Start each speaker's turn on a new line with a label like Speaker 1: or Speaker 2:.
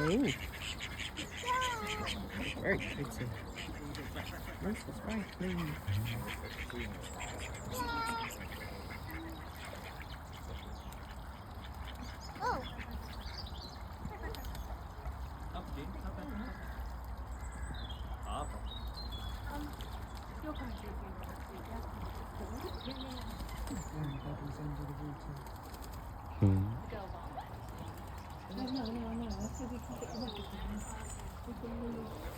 Speaker 1: Ooh, very pretty. This is very clean.
Speaker 2: Oh,
Speaker 1: Brown bubbles under the water.
Speaker 3: No, no, no, no. I said we can get the water. We can leave.